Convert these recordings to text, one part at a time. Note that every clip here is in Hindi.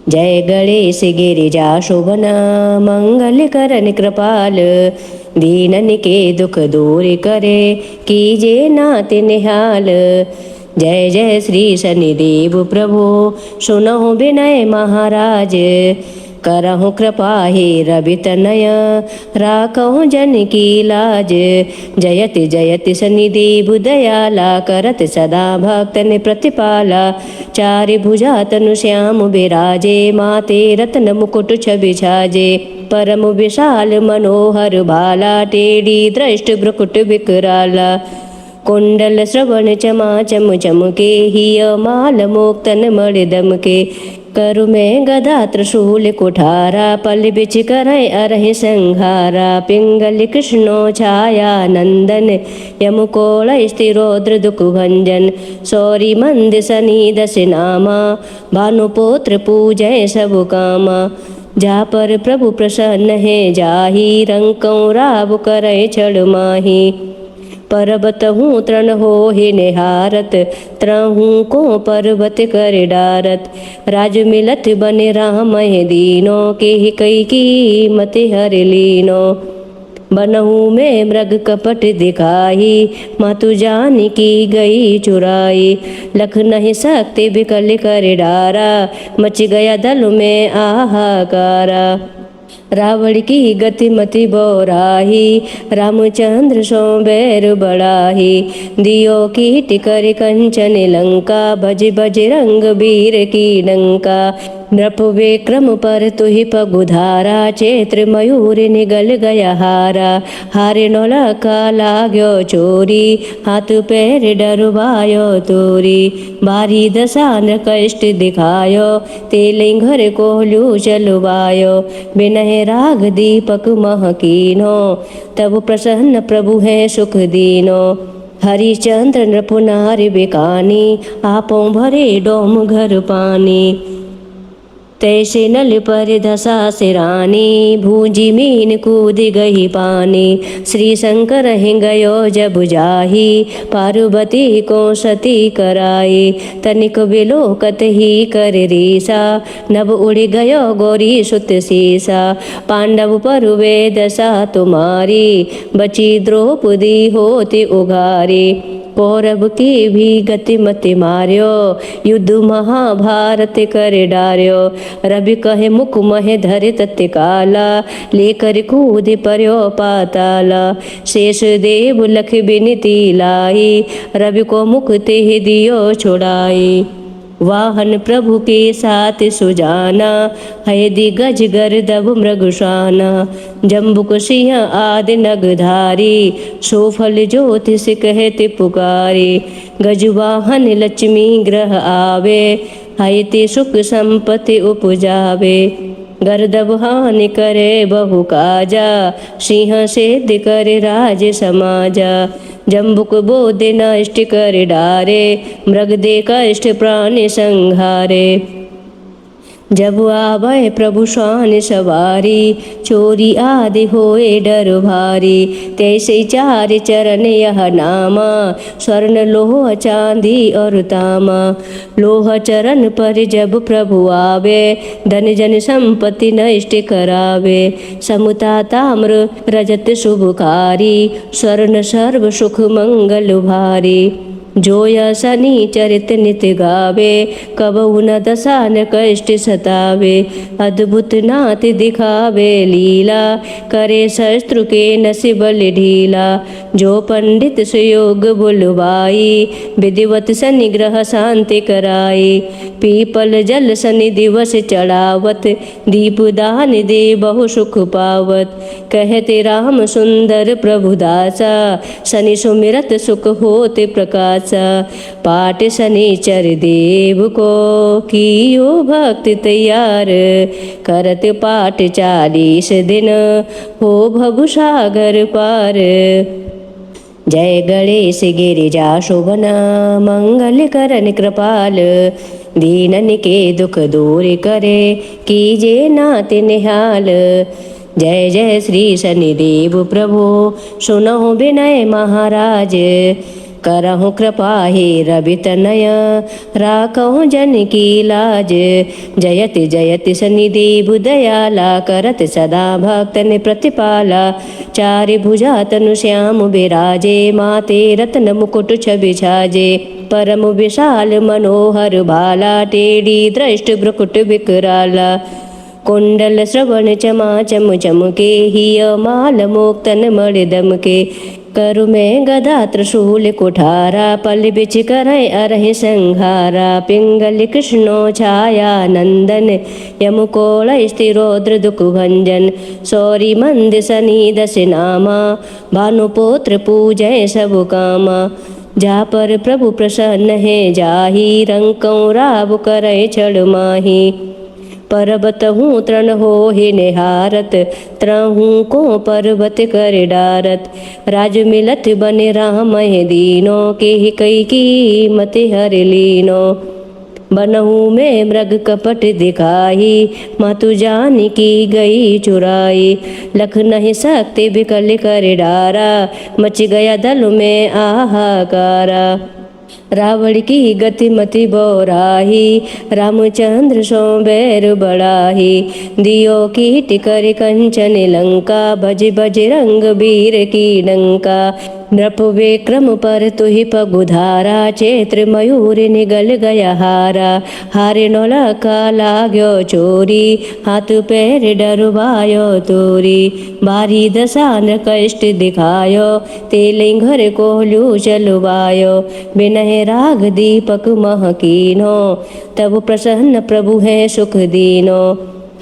जय गणेश गिरिजा शोभन मंगल करन कृपाल, दीनन के दुख दूर करे कीजे नाथ निहाल। जय जय श्री शनिदेव प्रभु सुनहु विनय महाराज, करहु कृपा हे रवि तनय राखहु जन की लाज। जयति जयति शनिदेव दयाला, करत सदा भक्तन प्रतिपाला। चारि भुजा तनु श्याम बिराजे, माते रत्न मुकुट छवि छाजे। परम विशाल मनोहर भाला, टेढ़ी दृष्ट भ्रुकुट विकराला। कुंडल श्रवण चमा चम चमके, हिय माल मोक्तन मणि दमके। करु में गदा त्रिशूल कुठारा, पल बिच करय अरहि संहारा। पिंगल कृष्णो छाया नंदन, यम कोल स्थिरोद्र दुख भंजन। सौरी मंद सनी दस नामा, भानुपुत्र पूजय सब कामा। जा पर प्रभु प्रसन्न है जाहि, रंकौ राव करय छड़ माही। पर्वत हूँ तृण हो ही निहारत, त्रहूँ को पर्वत कर डारत। राज मिलत बन राम दीनो, के कई की मत हर लीनो। बनहु में मृग कपट दिखाई, मातु जान की गई चुराई। लख नहीं सकते बिकल कर डारा, मच गया दल में आहाकारा। रावण की गति मति बोराही, रामचंद्र सो बैर बढ़ाही। दियो कीट कर कंचन लंका, भज भज रंग वीर की डंका। नृप विक्रम पर तुहि पगुधारा, चैत्र मयूर निगल गया हारा। हारे नौलखा लाग्यो चोरी, हाथ पैर डरवायो तोरी। बारी दशा न कष्ट दिखायो, तेले घर कोहलू चलवायो। बिनह राग दीपक महकीनो, तब प्रसन्न प्रभु है सुख दीनो। हरिचंद्र नृप नारि बिकानी, आपों भरे डोम घर पानी। तैसे नल पर दशा सिरानी, भूंजी मीन कूद गई पानी। श्री शंकर हिं गयो जब जाही, पार्वती को सती कराई। तनिक बिलोकत ही कर रीसा, नभ उड़ गयो गौरी सुत सीसा। पांडव पर वे दशा तुम्हारी, बची द्रौपदी होती उघारी। कौरव की भी गति मति मार्यो, युद्ध महाभारत कर डार्यो। रवि कहे मुख मह धर तत्काला, लेकर कूद पर्यो पाताला। शेष देव लख बिनती लाई, रवि को मुख तेह दियो छुड़ाई। वाहन प्रभु के साथ सुजाना, है दिगज गर्दभ मृगशाना। जम्बुक सिंह आदि नगधारी, सोफल ज्योतिष कहते पुकारे। गजवाहन लक्ष्मी ग्रह आवे, है ते सुख संपत्ति उपजावे। गर्दभ हानि करे बहु काजा, सिंह सेध करे राज समाजा। जम्बुक बोध नष्ट कर डारे, मृग दे कष्ट प्राण संहारे। जब आवे प्रभु शान सवारी, चोरी आदि होए डर भारी। तैसे चार चरण यह नामा, स्वर्ण लोह चांदी और तामा। लोह चरण पर जब प्रभु आवे, धन जन संपत्ति नष्ट करावे। समुता ताम्र रजत शुभकारी, स्वर्ण सर्व सुख मंगल भारी। जोया शनि चरित नित गावे, कबहु न दशा न कष्ट सतावे। अद्भुत नाथ दिखावे लीला, करे शत्रु के नस बल ढीला। जो पंडित सुयोग बुलवाई, विधिवत शनि ग्रह शांति कराई। पीपल जल शनि दिवस चढ़ावत, दीप दान दे बहु सुख पावत। कहते राम सुंदर प्रभु दासा, शनि सुमिरत सुख होते प्रकाश। पाठ शनिचर देव को कियो भक्त तैयार, करत पाठ 40 दिन हो भव सागर पार। जय गणेश गिरिजा शोभन मंगल करन कृपाल, दीनन के दुख दूर करे कीजे नाथ निहाल। जय जय श्री शनिदेव प्रभु सुनहु विनय महाराज, करहु कृपा हे रवि तनय राखहु जन की लाज। जयति जयति शनिदेव दयाला करत सदा भक्तन प्रतिपाला। चारि भुजा तनु श्याम बिराजे माते रत्न मुकुट छवि छाजे। परम विशाल मनोहर भाला टेढ़ी दृष्ट भ्रुकुट विकराला। कुंडल श्रवण चमा चम चमके हिय माल मोक्तन मणि दमके। करु में गदा त्रिशूल कुठारा पल बिच करय अरहि संहारा। पिंगल कृष्णो छाया नंदन यमुकोल स्थिरोद्र दुख भंजन। सौरी मंद सनी दस नामा भानुपुत्र पूजय सब कामा। जा पर प्रभु प्रसन्न है जाहि रंकौ राव करय छड़ माही। पर्वत हूँ तृण हो ही निहारत त्रहूँ को पर्वत कर डारत। राज मिलत बन राम दीनो के कई की मत हर लीनो। बनहु में मृग कपट दिखाई मातु जान की गई चुराई। लख नहीं सकते बिकल कर डारा मच गया दल में आहाकारा। रावण की गति मति बोराही रामचंद्र सो बैर बढ़ाही। दियो कीट कर कंचन लंका भज भज रंग वीर की डंका। नृप विक्रम पर तुहि पगुधारा चैत्र मयूर निगल गया हारा। हारे नौलखा लाग्यो चोरी हाथ पैर डरवायो तोरी। बारी दशा न कष्ट दिखायो तेले घर कोहलू चलवायो। बिनह राग दीपक महकीनो तब प्रसन्न प्रभु है सुख दीनो।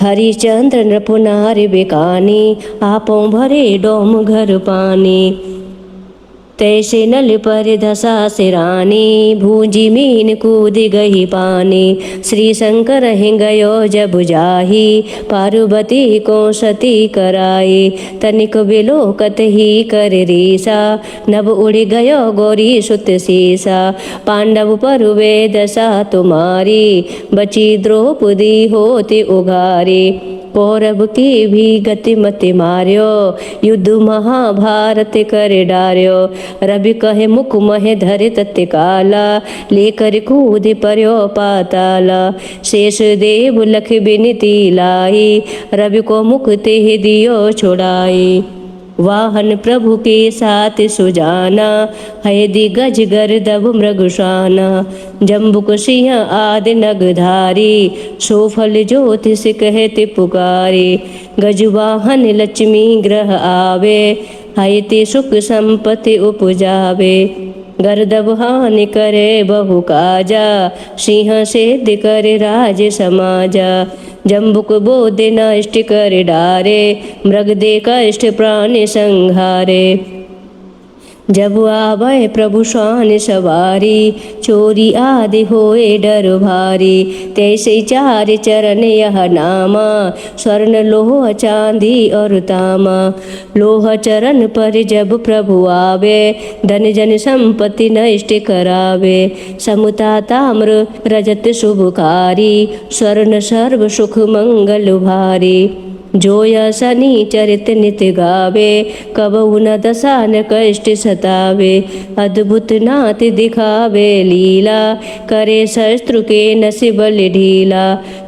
हरिचंद्र नृप नारि बिकानी आपों भरे डोम घर पानी। तैसे नल पर दशा सिरानी भूजी मीन कूद गई पानी। श्री शंकर हिं गयो जब जाही पार्वती को सती कराई। तनिक बिलोकत ही कर रीसा नभ उड़ गयो गौरी सुत सीसा। पांडव पर वे दशा तुम्हारी बची द्रौपदी होती उघारी। कौरव की भी गति मति मार्यो युद्ध महाभारत कर डार्यो। रवि कहे मुख मह धर तत्काला लेकर कूद पर्यो पाताला। शेष देव लख बिनती लाई रवि को मुख ते दियो छुड़ाई। वाहन प्रभु के साथ सुजाना है दिगज गर्दभ मृगशाना। जम्बुक सिंह आदि नगधारी सोफल ज्योतिष कहते पुकारे। गजवाहन लक्ष्मी ग्रह आवे है ते सुख संपत्ति उपजावे। गर्दभ हानि करे बहु काजा सिंह सेध करे राज समाजा। जम्बुक बोध नष्ट कर डारे मृग दे कष्ट प्राण संहारे। जब आवे प्रभु शान सवारी चोरी आदि होए डर भारी। तैसे चार चरण यह नामा स्वर्ण लोह चांदी और तामा। लोह चरण पर जब प्रभु आवे धन जन संपत्ति नष्ट करावे। समुता ताम्र रजत शुभकारी स्वर्ण सर्व सुख मंगल भारी। जोया शनि चरित नित गावे कबहु न दशा न कष्ट सतावे। अद्भुत नाथ दिखावे लीला करे शस्त्रु के नसि बल ढीला।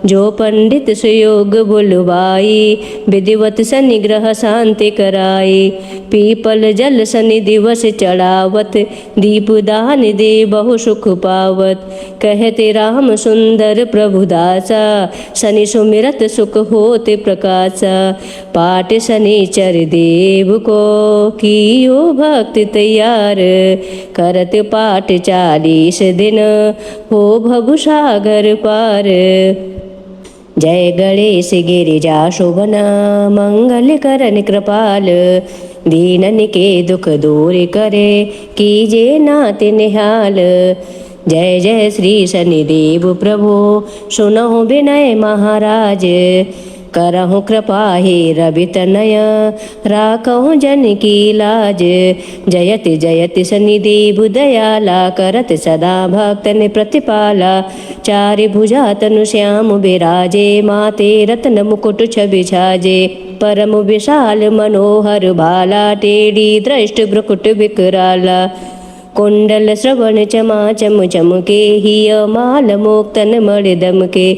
जो पंडित सुयोग बुलवाई विधिवत शनि ग्रह शांति कराई। पीपल जल शनि दिवस चढ़ावत दीप दान दे बहु सुख पावत। कहते राम सुंदर प्रभु दासा शनि सुमिरत सुख होते प्रकाश। पाठ शनिचर देव को कियो भक्त तैयार करत पाठ 40 दिन हो भव सागर पार। जय गणेश गिरिजा शोभन मंगल करन कृपाल। दीनन के दुख दूर करे कीजे नाथ निहाल। जय जय श्री शनिदेव प्रभु सुनहु विनय महाराज। करहु कृपा हे रवि तनय राखहु जन की लाज। जयति जयति शनिदेव दयाला करत सदा भक्तन प्रतिपाला। चारि भुजा तनु श्याम बिराजे माते रत्न मुकुट छवि छाजे। परम विशाल मनोहर भाला टेढ़ी दृष्ट भ्रुकुट विकराला। कुंडल श्रवण चमा चम चमके हिय माल मोक्तन मड़ दमके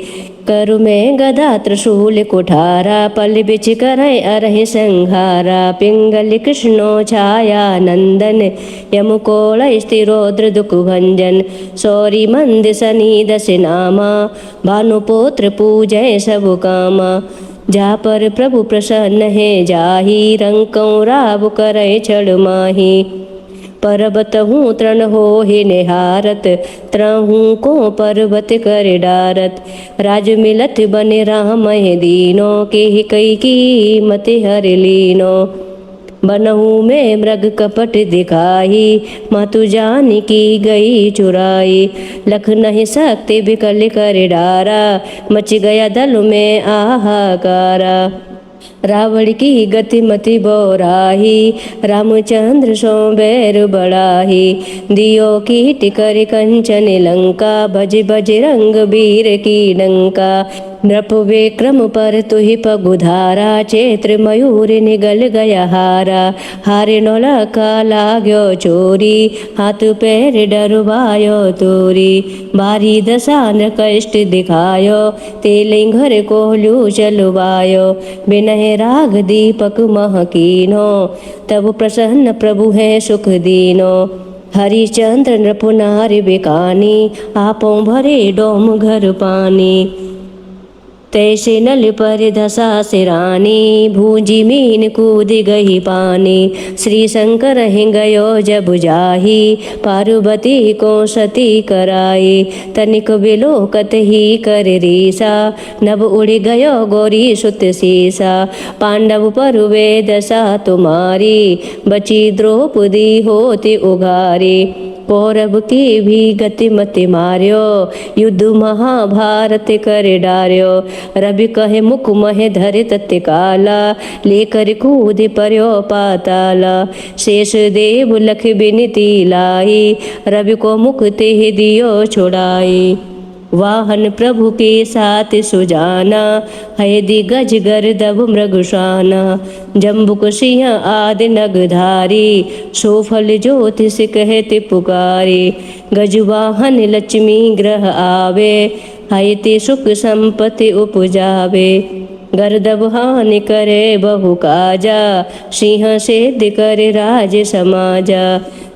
करु में गदा त्रिशूल कुठारा पल बिच करय अरहि संहारा पिंगल कृष्णो छाया नंदन यमुकोल स्थिरोद्र दुख भंजन सौरी मंद सनी दस नामा भानुपुत्र पूजय सब कामा जा पर प्रभु प्रसन्न है जाहि रंकौ राव करय छड़ माही पर्वत हूँ तृण हो ही निहारत त्रहूँ को पर्वत कर डारत राज मिलत बन राम दीनो के कई की मत हर लीनो बनहु में मृग कपट दिखाई मातु जान की गई चुराई लख नहीं सकते बिकल कर डारा मच गया दल में आहाकारा रावण की गति मति बोराही रामचंद्र सो बैर बढ़ाही दियो की टिकर कंचन लंका भज भज रंग वीर की डंका नृप विक्रम पर तुहि पगुधारा चैत्र मयूर निगल गया हारा हारे नोला का लाग्यो चोरी हाथ पैर डरवायो तोरी बारी दसान कष्ट दिखायो तेलिंग घर कोहलू चलवायो बिनह राग दीपक महकीनो तब प्रसन्न प्रभु है सुख दीनो हरिचंद्र नृपुनार बिकानी आपों भरे डोम घर पानी तैसे नल पर धसा सिरानी भूजी मीन कूद गई पानी श्री शंकर हिं गयो जब जाही पार्वती को सती कराई तनिक बिलोकत ही कर रीसा नभ उड़ गयो गौरी सुत सीसा पांडव पर वे दशा तुम्हारी बची द्रौपदी होती उघारी कौरव की भी गति मति मार्यो युद्ध महाभारत कर डार्यो रवि कहे मुख मह धरे तत्काला लेकर कूद पर्यो पाताला शेष देव लख बिनती लाई रवि को मुख ते दियो छुड़ाई वाहन प्रभु के साथ सुजाना है दिगज गर्दभ मृगशाना जम्बुक सिंह आदि नगधारी सोफल ज्योतिष कहते पुकारे गजवाहन लक्ष्मी ग्रह आवे है ते सुख संपत्ति उपजावे गर्दभ हानि करे बहु काजा सिंह सेध करे राज समाजा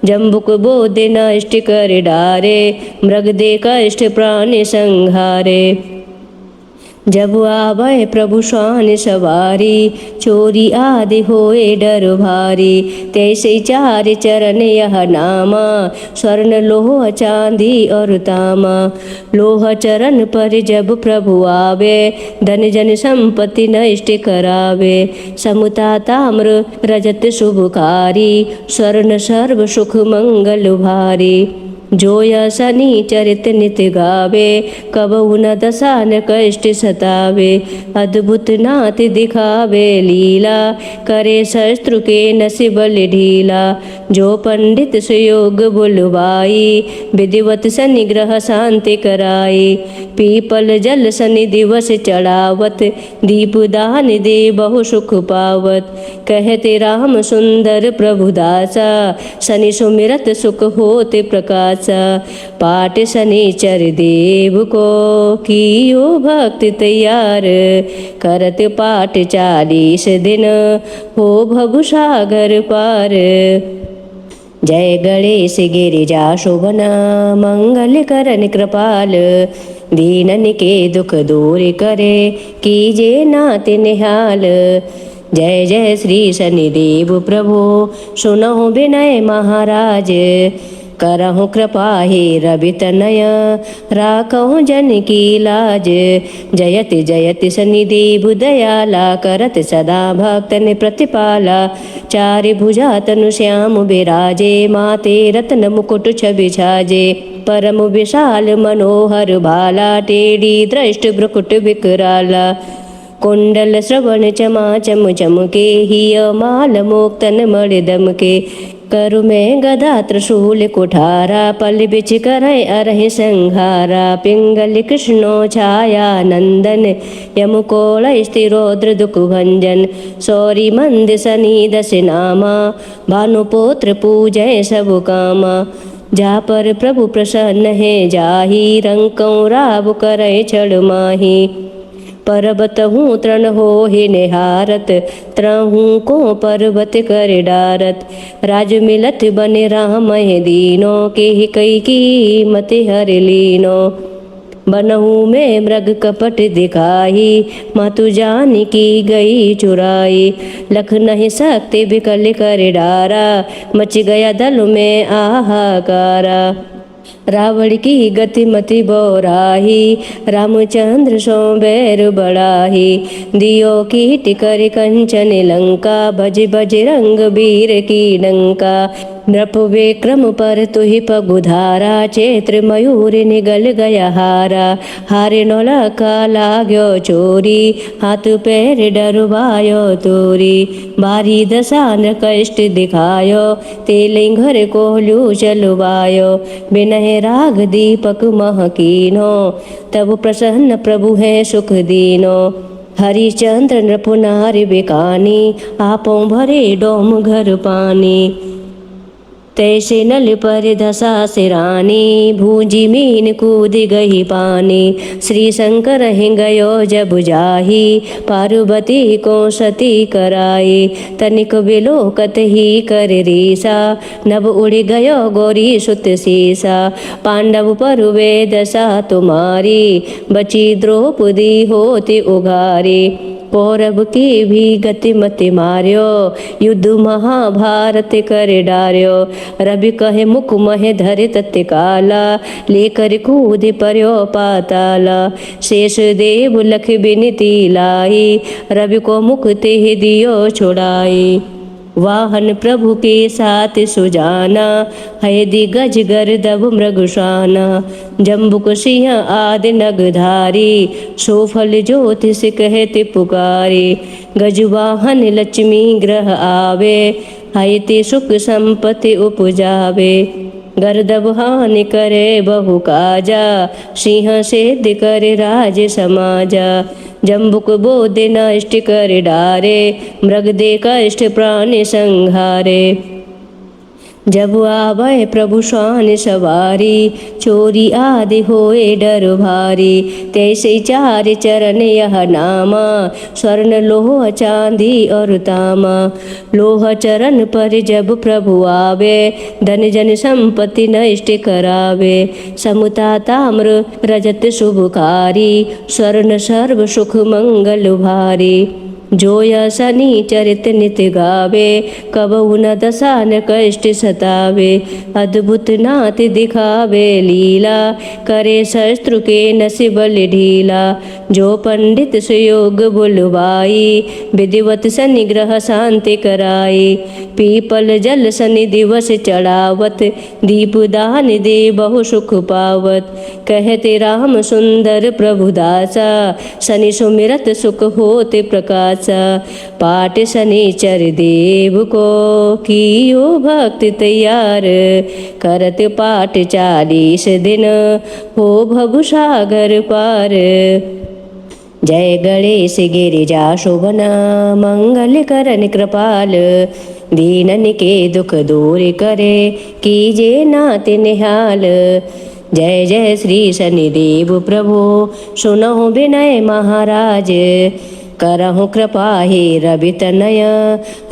जम्बुक बोध नष्ट कर डारे मृग दे कष्ट प्राण संहारे जब आवे प्रभु शान सवारी चोरी आदि होए डर भारी तैसे चार चरण यह नामा स्वर्ण लोह चांदी और तामा लोह चरण पर जब प्रभु आवे धन जन संपत्ति नष्ट करावे समुता ताम्र रजत शुभकारी स्वर्ण सर्व सुख मंगल भारी जोया शनि चरित नित गावे कबहु न दशा न कष्ट सतावे अद्भुत नाथ दिखावे लीला करे शस्त्रु के नसि बल ढीला जो पंडित सुयोग बुलवाई विधिवत शनि ग्रह शांति कराई पीपल जल शनि दिवस चढ़ावत दीप दान दे बहु सुख पावत कहते राम सुंदर प्रभु दासा शनि सुमिरत सुख होते प्रकाश पाठ शनिचर देव को कियो भक्ति तैयार करत पाठ 40 दिन हो भव सागर पार जय गणेश गिरिजा शोभन मंगल करन कृपाल दीनन के दुख दूर करे कीजे नाथ निहाल जय जय श्री शनिदेव प्रभु सुनहु विनय महाराज करहु कृपा हे रवि तनय राखहु जन की लाज जयति जयति शनिदेव दयाला करत सदा भक्तन प्रतिपाला चारि भुजा तनु श्याम विराजे माते रत्न मुकुट छवि छाजे परम विशाल मनोहर भाला टेढ़ी दृष्ट भ्रुकुट विकराला कुंडल श्रवण चमा चम चमके हिय माल मोक्तन मड़ दमके करु में गदा त्रिशूल कुठारा पल बिच करय अरहि संहारा पिंगल कृष्णो छाया नंदन यमुकोल स्थिरोद्र दुख भंजन सौरी मंद सनी दस नामा भानुपुत्र पूजय सब कामा जा पर प्रभु प्रसन्न है जाही रंकौ राव करे छड़ माही पर्वत हूँ तृण हो ही निहारत त्रहूँ को पर्वत कर डारत राज मिलत बने राम दीनो के ही कई की मत हर लीनो बनहु में मृग कपट दिखाई मातु जान की गई चुराई लख नहीं सकते बिकल कर डारा मच गया दल में आहाकारा रावण की गति मति बोराही रामचंद्र सो बैर बढ़ाही दियो की टिकर कंचन लंका भज भज रंग वीर की डंका नृप विक्रम पर तुहि पगुधारा चैत्र मयूर निगल गया हारा हारे नौला का लाग्यो चोरी हाथ पैर डरवायो तोरी बारी दशा न कष्ट दिखायो तेलिंगर कोहलू चलवायो बिनह राग दीपक महकीनो तब प्रसन्न प्रभु है सुख दीनो हरिचंद्र नृपुनार बिकानी आपों भरे डोम घर पानी तैसे नल पर दशा सिरानी भूजी मीन कूद गई पानी श्री शंकर गयो जब जाही पार्वती को सती कराई तनिक बिलोकत ही कर रीसा नभ उड़ गयो गौरी सुत सीसा पांडव पर वे दशा तुम्हारी बची द्रौपदी होती उघारी कौरव की भी गति मति मार्यो युद्ध महाभारत कर डार्यो रवि कहे मुख मह धरे तत्काला लेकर कूद पर्यो पाताला शेष देव लख बिनती लाई रवि को मुख ते दियो छुड़ाई वाहन प्रभु के साथ सुजाना है दिगज गर्दभ मृगशाना जम्बुक सिंह आदि नगधारी सोफल ज्योतिष कहते पुकारे गजवाहन लक्ष्मी ग्रह आवे है ते सुख संपत्ति उपजावे गर्दभ हानि करे बहु काजा सिंह सेध करे राज समाजा जम्बुक बोध नष्ट कर डारे मृग दे कष्ट प्राण संहारे जब आवे प्रभु शान सवारी चोरी आदि होए डर भारी तैसे चार चरण यह नामा स्वर्ण लोह चांदी और तामा लोह चरण पर जब प्रभु आवे धन जन संपत्ति नष्ट करावे समुता ताम्र रजत शुभकारी स्वर्ण सर्व सुख मंगल भारी जोया शनि चरित नित गावे कबहु न दशा न कष्ट सतावे अद्भुत नाथ दिखावे लीला करे शस्त्रु के नसि बल ढीला जो पंडित सुयोग बुलवाई विधिवत शनि ग्रह शांति कराई पीपल जल शनि दिवस चढ़ावत दीप दान दे बहु सुख पावत कहते राम सुंदर प्रभु दासा शनि सुमिरत सुख होते प्रकाश पाठ शनिचर देव को कियो भक्त तैयार करत पाठ 40 दिन हो भव सागर पार जय गणेश गिरिजा शोभन मंगल करन कृपाल दीनन के दुख दूर करे कीजे नाथ निहाल जय जय श्री शनिदेव प्रभु सुनहु विनय महाराज करहु कृपा हे रवि तनय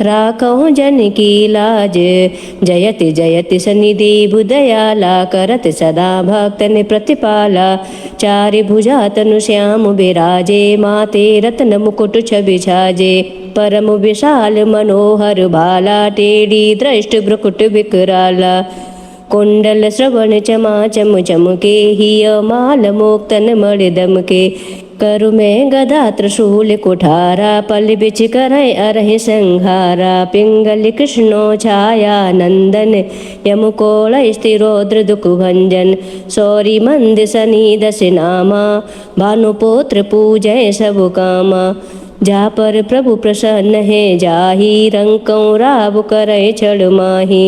राखहु जन की लाज जयति जयति शनिदेव दयाला करत सदा भक्तन प्रतिपाला चारि भुजा तनु श्याम विराजे माते रत्न मुकुट छवि छाजे परम विशाल मनोहर भाला टेढ़ी दृष्ट भ्रुकुट विकराला कुंडल श्रवण चमा चम चमके हिय माल मोक्तन मणि दमके करु में गदा त्रिशूल कुठारा पल बिच करय अरहि संहारा पिंगल कृष्णो छाया नंदन यम कोल स्थिरोद्र दुख भंजन सौरी मंद शनि दस नामा भानुपुत्र पूजय सब कामा जा पर प्रभु प्रसन्न है जाही रंकौ राव करय छड़ माही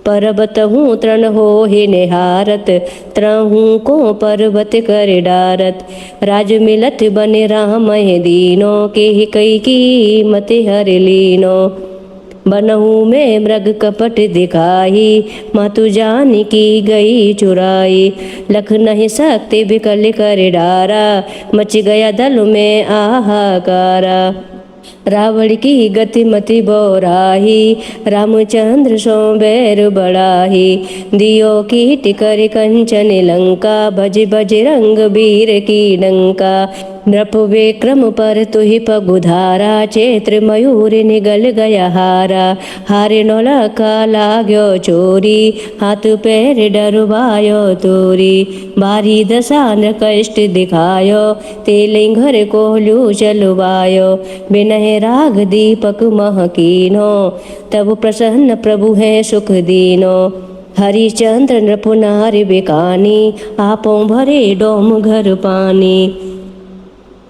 पर्वत हूँ तृण हो ही निहारत त्रहूँ को पर्वत कर डारत राज मिलत बने राम दीनो के ही कई की मत हर लीनो बनहु में मृग कपट दिखाई, मातु जानकी गई चुराई। लख नहीं सकते बिकल कर डारा, मच गया दल में आहाकारा। रावण की गति मति बोराही, रामचंद्र सो बैर बढ़ाही। दियो कीट कर कंचन लंका, भज बजरंग वीर की डंका। नृप विक्रम पर तुहि पगुधारा, चैत्र मयूर निगल गया हारा। हारे नौलखा लाग्यो चोरी, हाथ पैर डरवायो तोरी। बारी दशा न कष्ट दिखायो, तेलिंग घर कोहलू चलवायो। बिनह राग दीपक महकीनो, तब प्रसन्न प्रभु है सुख दीनो। हरिचंद्र नृप नारि बिकानी, आपों भरे डोम घर पानी।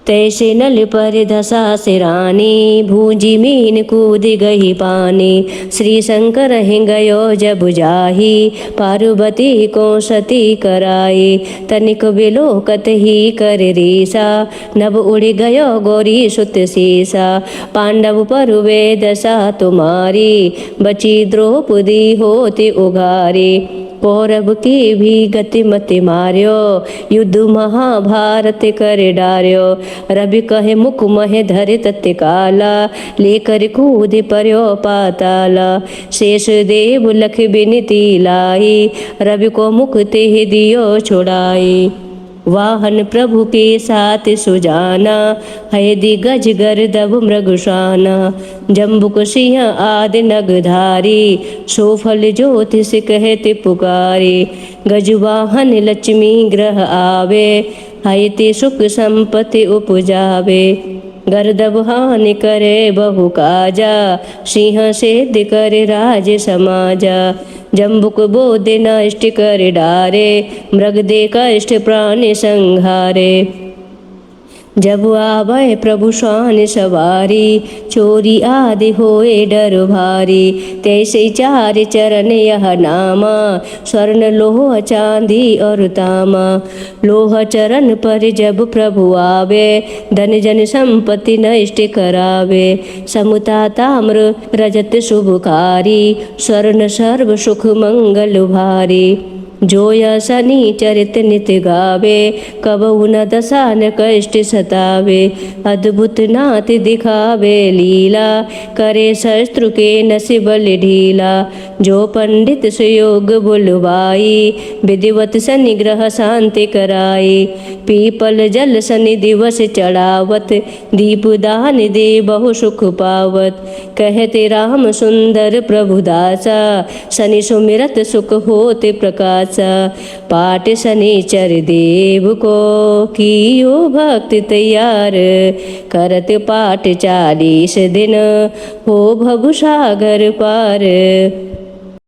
तैसे नल पर दशा सिरानी, भूंजी मीन कूद गई पानी। श्री शंकर हिंगयो जब जाही, पार्वती को सती कराई। तनिक बिलोकत ही कर रीसा, नभ उड़ गयो गौरी सुत सीसा। पांडव पर वे दशा तुम्हारी, बची द्रौपदी होती उघारी। कौरव की भी गति मति मार्यो, युद्ध महाभारत कर डार्यो। रवि कहे मुख मह धर तत्काला, लेकर कूद पर्यो पाताला। शेष देव लख बिनती लाई, रवि को मुख ते दियो छुड़ाई। वाहन प्रभु के साथ सुजाना, है दिगज गर्दभ मृगशाना। जम्बुक सिंह आदि नगधारी, सोफल ज्योतिष कहते पुकारे। गजवाहन लक्ष्मी ग्रह आवे, है ते सुख संपत्ति उपजावे। गर्दभ हानि करे बहु काजा, सिंह सेध करे राज समाजा। जम्बुक बोध नष्ट कर डारे, मृग दे कष्ट प्राण संहारे। जब आवे प्रभु शान सवारी, चोरी आदि होए डर भारी। तैसे चार चरण यह नामा, स्वर्ण लोह चांदी और तामा। लोह चरण पर जब प्रभु आवे, धन जन संपत्ति नष्ट करावे। समुता ताम्र रजत शुभकारी, स्वर्ण सर्व सुख मंगल भारी। जो यह शनि चरित नित गावे, कबहु न दशा न कष्ट सतावे। अद्भुत नाथ दिखावे लीला, करे शत्रु के नस बल ढीला। जो पंडित सुयोग बुलवाई, विधिवत शनि ग्रह शांति कराई। पीपल जल शनि दिवस चढ़ावत, दीप दान दे बहु सुख पावत। कहते राम सुंदर प्रभु दासा, शनि सुमिरत सुख होते प्रकाश। पाठ शनिचर देव को, कियो भक्त तैयार। करत पाठ 40 दिन, हो भव सागर पार।